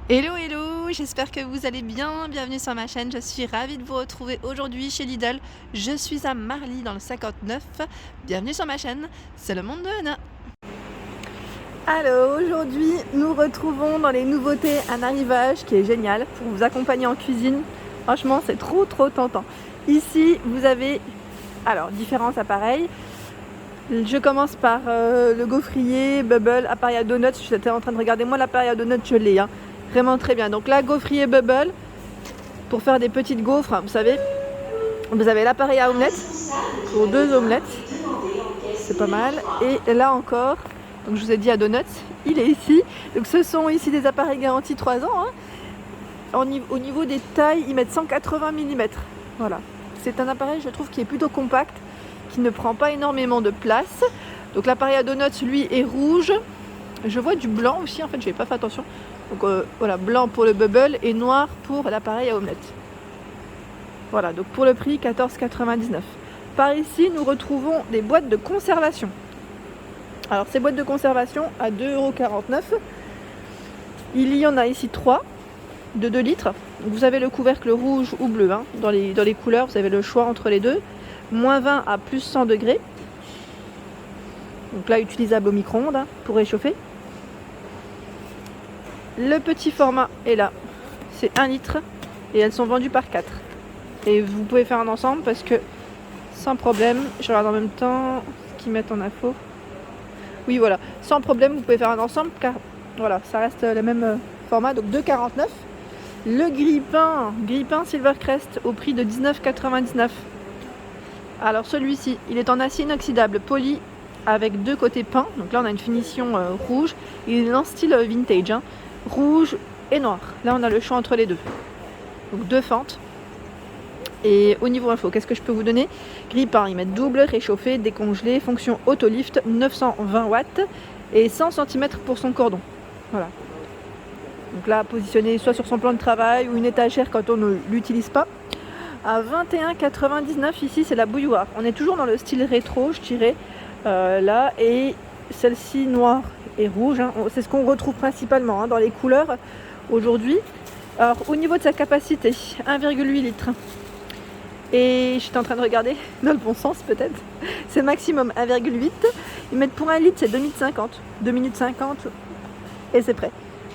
Hello hello, j'espère que vous allez bien, bienvenue sur ma chaîne, je suis ravie de vous retrouver aujourd'hui chez Lidl. Je suis à Marly dans le 59, bienvenue sur ma chaîne, c'est le monde de Anna. Alors aujourd'hui nous retrouvons dans les nouveautés un arrivage qui est génial pour vous accompagner en cuisine. Franchement c'est trop tentant. Ici vous avez alors différents appareils. Je commence par le gaufrier, Bubble, appareil à donuts. J'étais en train de regarder, moi l'appareil à donuts je l'ai, vraiment très bien. Donc là, gaufrier Bubble, pour faire des petites gaufres, vous savez, vous avez l'appareil à omelettes, pour 2 omelettes, c'est pas mal. Et là encore, donc je vous ai dit à donuts, il est ici. Donc ce sont ici des appareils garantis 3 ans. Au niveau des tailles, ils mettent 180 mm. Voilà, c'est un appareil, je trouve, qui est plutôt compact, qui ne prend pas énormément de place. Donc l'appareil à donuts, lui, est rouge. Je vois du blanc aussi, en fait, je n'ai pas fait attention. Donc voilà, blanc pour le bubble et noir pour l'appareil à omelette. Voilà, donc pour le prix 14,99 €. Par ici, nous retrouvons des boîtes de conservation. Alors ces boîtes de conservation à 2,49 €. Il y en a ici 3 de 2 litres. Vous avez le couvercle rouge ou bleu. Dans les couleurs, vous avez le choix entre les deux. Moins 20 à plus 100 degrés. Donc là, utilisable au micro-ondes pour réchauffer. Le petit format est là, c'est 1 litre et elles sont vendues par 4. Et vous pouvez faire un ensemble parce que sans problème, je regarde en même temps ce qu'ils mettent en info. Oui voilà, sans problème vous pouvez faire un ensemble car voilà, ça reste le même format, donc 2,49 €. Le grille-pain Silvercrest au prix de 19,99 €. Alors celui-ci, il est en acier inoxydable poli avec 2 côtés peints, donc là on a une finition rouge, il est en style vintage. Rouge et noir. Là on a le choix entre les deux. Donc 2 fentes. Et au niveau info, qu'est-ce que je peux vous donner? Grille-pain, ils mettent double, réchauffé, décongelé, fonction auto-lift, 920 watts et 100 cm pour son cordon. Voilà. Donc là, positionné soit sur son plan de travail ou une étagère quand on ne l'utilise pas. À 21,99 € ici, c'est la bouilloire. On est toujours dans le style rétro, je dirais. Là, et celle-ci noire et rouge, c'est ce qu'on retrouve principalement dans les couleurs aujourd'hui. Alors au niveau de sa capacité, 1,8 litres. Et j'étais en train de regarder dans le bon sens peut-être. C'est maximum 1,8. Ils mettent pour 1 litre, c'est 2 minutes 50. 2 minutes 50 et c'est prêt.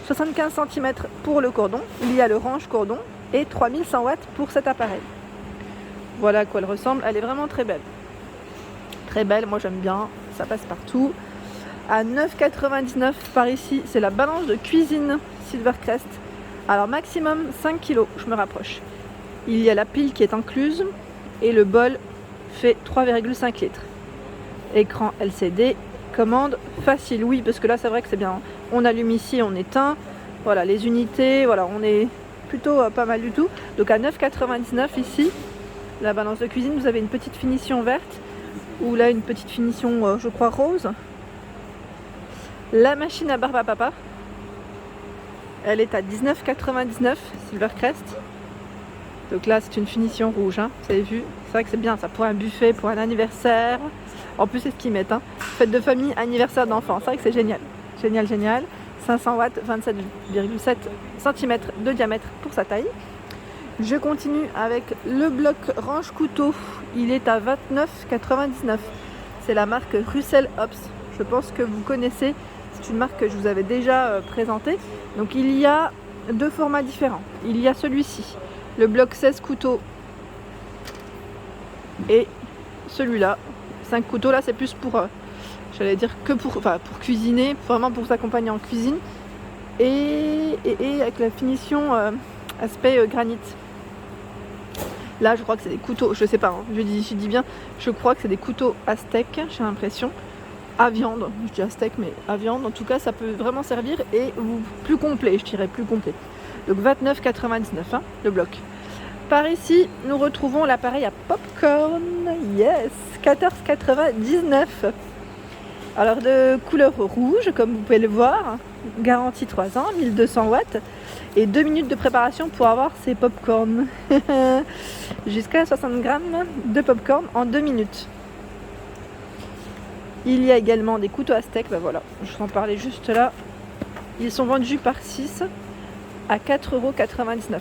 75 cm pour le cordon. Il y a le range cordon et 3100 watts pour cet appareil. Voilà à quoi elle ressemble. Elle est vraiment très belle. Très belle, moi j'aime bien. Ça passe partout. À 9,99 € par ici, c'est la balance de cuisine Silvercrest. Alors maximum 5 kg, je me rapproche. Il y a la pile qui est incluse et le bol fait 3,5 litres. Écran LCD, commande facile, oui, parce que là c'est vrai que c'est bien. On allume ici, on éteint. Voilà, les unités, voilà, on est plutôt pas mal du tout. Donc à 9,99 € ici, la balance de cuisine, vous avez une petite finition verte ou là une petite finition, je crois, rose. La machine à barbe à papa, elle est à 19,99 € Silvercrest. Donc là c'est une finition rouge, vous avez vu. C'est vrai que c'est bien ça pour un buffet, pour un anniversaire. En plus c'est ce qu'ils mettent, fête de famille, anniversaire d'enfant. C'est vrai que c'est génial, génial. 500 watts, 27,7 cm de diamètre pour sa taille. Je continue avec le bloc range couteau. Il est à 29,99 €. C'est la marque Russell Hobbs. Je pense que vous connaissez. C'est une marque que je vous avais déjà présentée. Donc il y a 2 formats différents. Il y a celui-ci, le bloc 16 couteaux, et celui-là, 5 couteaux. Là c'est plus pour, j'allais dire que pour cuisiner, vraiment pour s'accompagner en cuisine. Et avec la finition aspect granit. Là je crois que c'est des couteaux, je sais pas, je dis bien, je crois que c'est des couteaux à steak, j'ai l'impression. À viande, je dis à steak mais à viande, en tout cas ça peut vraiment servir et plus complet, je dirais plus complet. Donc 29,99 € le bloc. Par ici, nous retrouvons l'appareil à popcorn, yes, 14,99 €. Alors de couleur rouge, comme vous pouvez le voir, garantie 3 ans, 1200 watts et 2 minutes de préparation pour avoir ces popcorn. Jusqu'à 60 grammes de popcorn en 2 minutes. Il y a également des couteaux à steak, voilà, je vous en parlais juste là. Ils sont vendus par 6. à 4,99 €.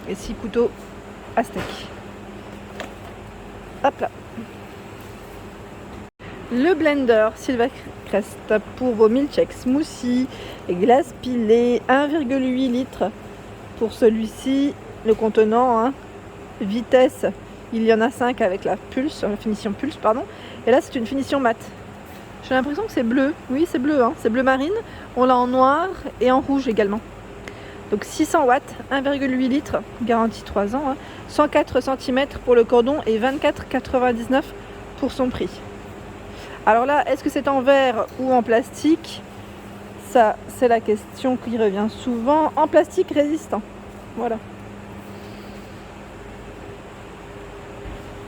Et 6 couteaux à steak. Hop là. Le blender Silvercrest pour vos milkshakes, smoothies et glaces pilées, 1,8 litres pour celui-ci, le contenant, hein. Vitesse, il y en a 5 avec la pulse, la finition pulse, pardon. Et là, c'est une finition mat. J'ai l'impression que c'est bleu. Oui, c'est bleu, hein. C'est bleu marine. On l'a en noir et en rouge également. Donc 600 watts, 1,8 litres, garantie 3 ans, hein. 104 cm pour le cordon et 24,99 € pour son prix. Alors là, est-ce que c'est en verre ou en plastique? Ça, c'est la question qui revient souvent. En plastique résistant. Voilà.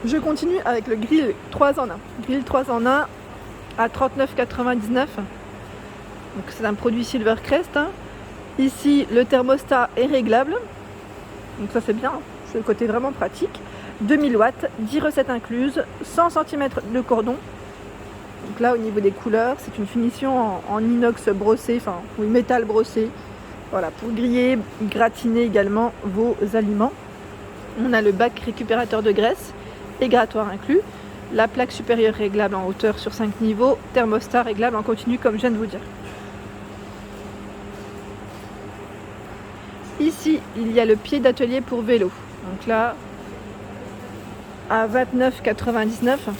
Je continue avec le grill 3 en 1. Grill 3 en 1 à 39,99 €. Donc c'est un produit Silvercrest, hein. Ici, le thermostat est réglable. Donc ça c'est bien, hein. C'est le côté vraiment pratique. 2000 watts, 10 recettes incluses, 100 cm de cordon. Donc là, au niveau des couleurs, c'est une finition en inox brossé, enfin, oui, métal brossé. Voilà, pour griller, gratiner également vos aliments. On a le bac récupérateur de graisse et grattoir inclus. La plaque supérieure réglable en hauteur sur 5 niveaux. Thermostat réglable en continu, comme je viens de vous dire. Ici, il y a le pied d'atelier pour vélo. Donc là, à 29,99 €.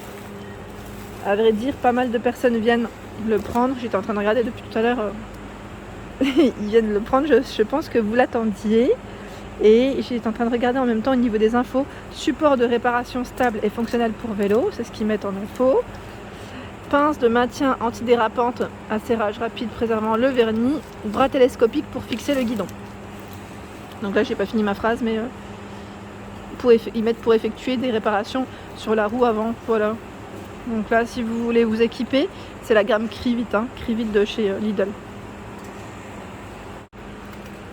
À vrai dire, pas mal de personnes viennent le prendre. J'étais en train de regarder depuis tout à l'heure. Ils viennent le prendre. Je pense que vous l'attendiez. Et j'étais en train de regarder en même temps au niveau des infos. Support de réparation stable et fonctionnel pour vélo. C'est ce qu'ils mettent en info. Pince de maintien antidérapante, acérage rapide préservant le vernis. Bras télescopique pour fixer le guidon. Donc là, j'ai pas fini ma phrase, mais ils mettent pour effectuer des réparations sur la roue avant. Voilà. Donc là, si vous voulez vous équiper, c'est la gamme Crivit, hein, Crivit de chez Lidl.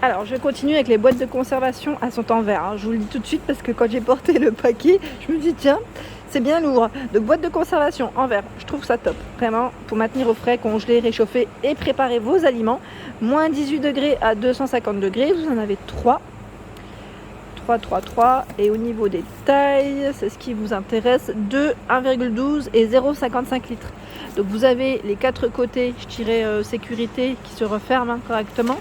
Alors, je continue avec les boîtes de conservation. Elles sont en verre, hein. Je vous le dis tout de suite parce que quand j'ai porté le paquet, je me dis tiens, c'est bien lourd. Donc, boîte de conservation en verre, je trouve ça top. Vraiment, pour maintenir au frais, congeler, réchauffer et préparer vos aliments. Moins 18 degrés à 250 degrés, vous en avez 3. 3. Et au niveau des tailles, c'est ce qui vous intéresse, 2, 1,12 et 0,55 litres. Donc vous avez les 4 côtés, je dirais sécurité, qui se referment, hein, correctement,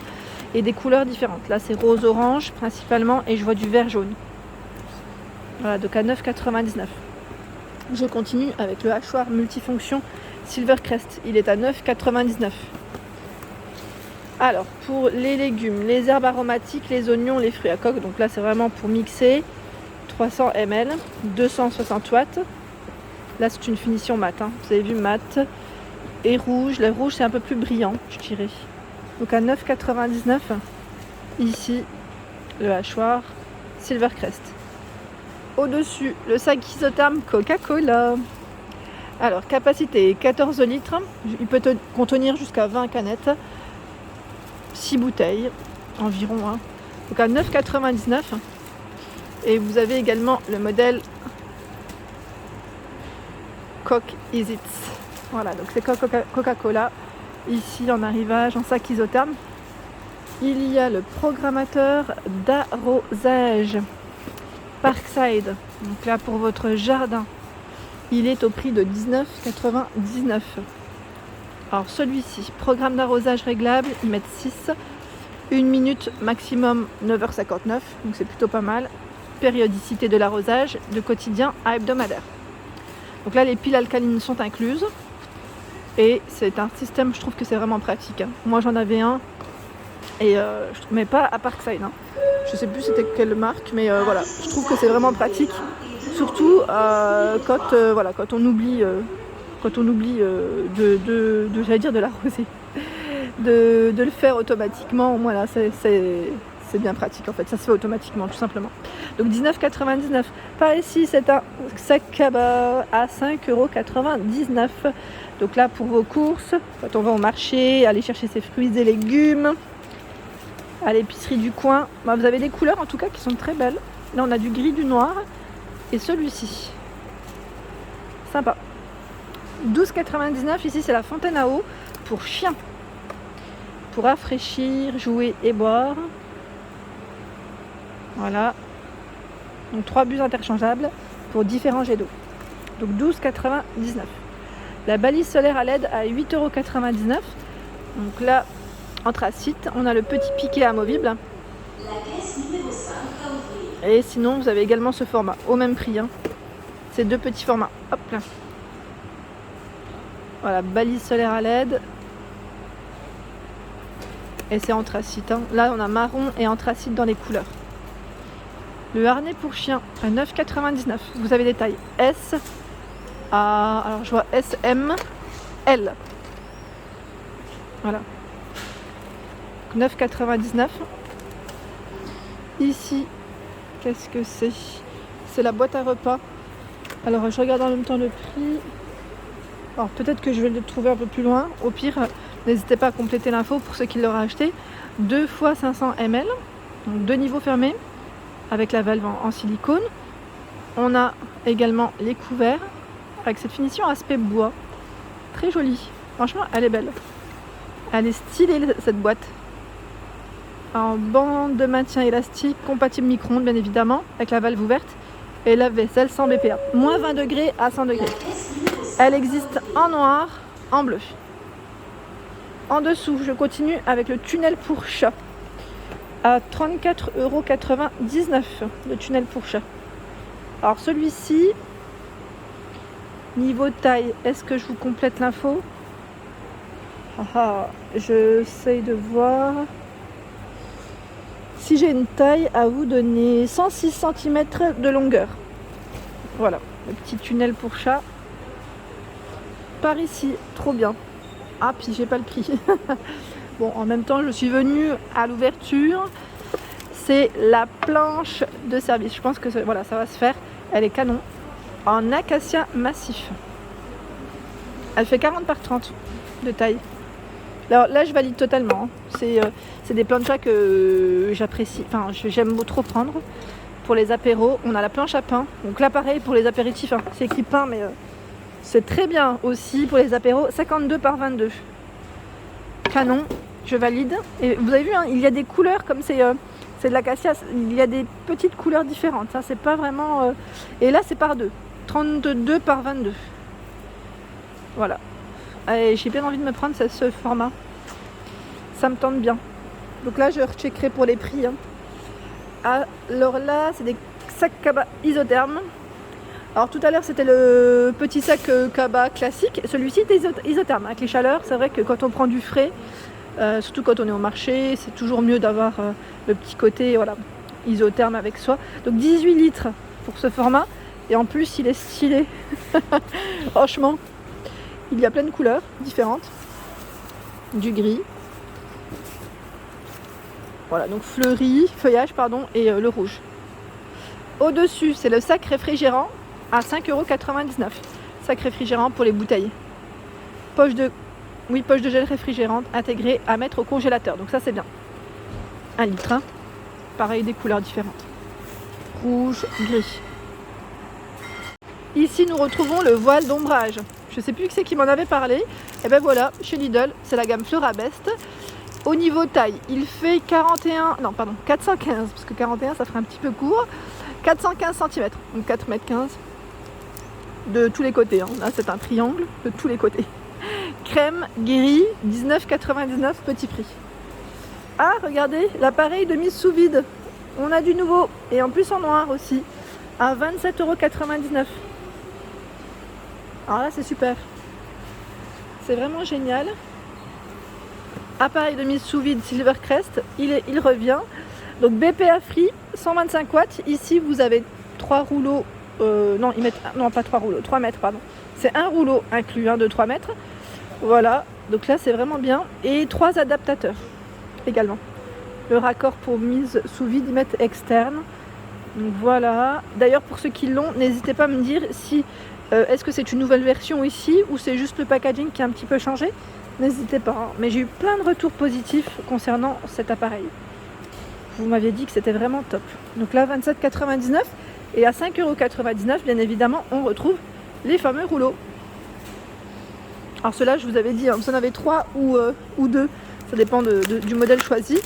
et des couleurs différentes. Là c'est rose orange principalement et je vois du vert jaune. Voilà, donc à 9,99. Je continue avec le hachoir multifonction Silvercrest. Il est à 9,99. Alors, pour les légumes, les herbes aromatiques, les oignons, les fruits à coque, donc là c'est vraiment pour mixer, 300 ml, 260 watts. Là c'est une finition mat, hein. Vous avez vu mat et rouge. Le rouge c'est un peu plus brillant, je dirais. Donc à 9,99, ici le hachoir Silvercrest. Au-dessus, le sac isotherme Coca-Cola. Alors, capacité 14 litres, il peut contenir jusqu'à 20 canettes. 6 bouteilles environ, hein. Donc à 9,99 €. Et vous avez également le modèle Coke Is It. Voilà, donc c'est Coca-Cola. Ici en arrivage, en sac isotherme. Il y a le programmateur d'arrosage Parkside. Donc là pour votre jardin. Il est au prix de 19,99 €. Alors celui-ci, programme d'arrosage réglable, ils mettent 6, 1 minute maximum 9h59, donc c'est plutôt pas mal. Périodicité de l'arrosage de quotidien à hebdomadaire. Donc là les piles alcalines sont incluses et c'est un système, je trouve que c'est vraiment pratique, hein. Moi j'en avais un et mais pas à Parkside, hein. Je sais plus c'était quelle marque, mais voilà, je trouve que c'est vraiment pratique, surtout quand on oublie j'allais dire de l'arroser, de le faire automatiquement. Voilà, c'est bien pratique en fait, ça se fait automatiquement tout simplement. Donc 19,99. Par ici c'est un sac à bas à 5,99 €. Donc là pour vos courses, quand on va au marché, aller chercher ses fruits et légumes, à l'épicerie du coin, vous avez des couleurs en tout cas qui sont très belles. Là on a du gris, du noir et celui-ci. Sympa. 12,99 €, ici c'est la fontaine à eau pour chiens. pour rafraîchir, jouer et boire. Voilà. Donc 3 bulles interchangeables pour différents jets d'eau. Donc 12,99 €. La balise solaire à LED à 8,99 €. Donc là, anthracite, on a le petit piquet amovible. Et sinon, vous avez également ce format, au même prix. Ces 2 petits formats. Hop là. Voilà, balise solaire à LED. Et c'est anthracite. Là, on a marron et anthracite dans les couleurs. Le harnais pour chien à 9,99 €. Vous avez des tailles S à... Alors, je vois S, M, L. Voilà. 9,99 €. Ici, qu'est-ce que c'est? C'est la boîte à repas. Alors, je regarde en même temps le prix. Alors, peut-être que je vais le trouver un peu plus loin. Au pire, n'hésitez pas à compléter l'info pour ceux qui l'auraient acheté. 2 fois 500 ml. Donc, 2 niveaux fermés avec la valve en silicone. On a également les couverts avec cette finition aspect bois. Très jolie. Franchement, elle est belle. Elle est stylée, cette boîte. En bande de maintien élastique, compatible micro-ondes bien évidemment, avec la valve ouverte. Et lave-vaisselle sans BPA. Moins 20 degrés à 100 degrés. Elle existe en noir, en bleu. En dessous, je continue avec le tunnel pour chat. À 34,99 €, le tunnel pour chat. Alors celui-ci, niveau taille, est-ce que je vous complète l'info? J'essaye de voir si j'ai une taille à vous donner. 106 cm de longueur. Voilà, le petit tunnel pour chat. Par ici, trop bien. Ah, puis j'ai pas le prix. Bon, en même temps, je suis venue à l'ouverture. C'est la planche de service. Je pense que voilà, ça va se faire. Elle est canon. En acacia massif. Elle fait 40 par 30 de taille. Alors là, je valide totalement. C'est des planchas que j'apprécie. Enfin, j'aime trop prendre. Pour les apéros, on a la planche à pain. Donc là, pareil, pour les apéritifs, c'est écrit pain, mais c'est très bien aussi pour les apéros. 52 par 22. Canon, je valide. Et vous avez vu, il y a des couleurs comme c'est de l'acacia. Il y a des petites couleurs différentes. Ça, c'est pas vraiment... Et là, c'est par 2. 32 par 22. Voilà. Et j'ai bien envie de me prendre ce format. Ça me tente bien. Donc là, je recheckerai pour les prix. Alors là, c'est des sacs cabas isothermes. Alors tout à l'heure, c'était le petit sac cabas classique. Celui-ci est isotherme. Avec les chaleurs, c'est vrai que quand on prend du frais, surtout quand on est au marché, c'est toujours mieux d'avoir le petit côté isotherme avec soi. Donc 18 litres pour ce format. Et en plus, il est stylé. Franchement. Il y a plein de couleurs différentes. Du gris. Voilà, donc feuillage, et le rouge. Au-dessus, c'est le sac réfrigérant à 5,99 €. Sac réfrigérant pour les bouteilles. Poche de gel réfrigérante intégrée à mettre au congélateur. Donc ça, c'est bien. 1 litre. Pareil, des couleurs différentes. Rouge, gris. Ici, nous retrouvons le voile d'ombrage. Je ne sais plus qui c'est qui m'en avait parlé. Et ben voilà, chez Lidl, c'est la gamme Florabest. Au niveau taille, il fait 415, parce que 41, ça ferait un petit peu court. 415 cm, donc 4,15 m de tous les côtés. Là, c'est un triangle de tous les côtés. Crème, gris, 19,99 €, petit prix. Ah, regardez, l'appareil de mise sous vide. On a du nouveau, et en plus en noir aussi, à 27,99 €. Alors là, c'est super. C'est vraiment génial. Appareil de mise sous vide Silvercrest, il revient. Donc BPA free, 125 watts. Ici, vous avez 3 rouleaux. Pas 3 rouleaux, 3 mètres, pardon. C'est un rouleau inclus, de 3 mètres. Voilà, donc là, c'est vraiment bien. Et 3 adaptateurs également. Le raccord pour mise sous vide, ils mettent externe. Donc voilà. D'ailleurs, pour ceux qui l'ont, n'hésitez pas à me dire si est-ce que c'est une nouvelle version ici ou c'est juste le packaging qui a un petit peu changé. N'hésitez pas. Mais j'ai eu plein de retours positifs concernant cet appareil. Vous m'aviez dit que c'était vraiment top. Donc là, 27,99 € et à 5,99 €, bien évidemment, on retrouve les fameux rouleaux. Alors ceux-là, je vous avais dit, vous en avez 3 ou 2. ça dépend du modèle choisi.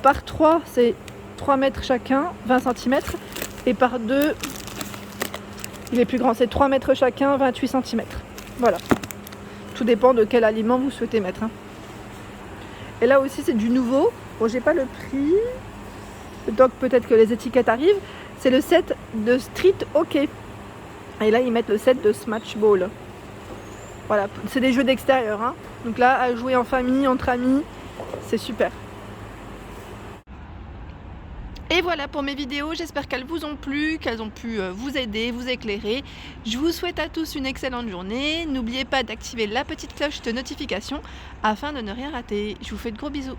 Par 3, c'est 3 mètres chacun, 20 cm. Et par 2, il est plus grand, c'est 3 mètres chacun, 28 cm. Voilà. Tout dépend de quel aliment vous souhaitez mettre. Hein. Et là aussi, c'est du nouveau. Bon, j'ai pas le prix. Donc peut-être que les étiquettes arrivent. C'est le set de Street Hockey. Et là, ils mettent le set de Smash Ball. Voilà, c'est des jeux d'extérieur. Hein. Donc là, à jouer en famille, entre amis, c'est super. Et voilà pour mes vidéos, j'espère qu'elles vous ont plu, qu'elles ont pu vous aider, vous éclairer. Je vous souhaite à tous une excellente journée. N'oubliez pas d'activer la petite cloche de notification afin de ne rien rater. Je vous fais de gros bisous.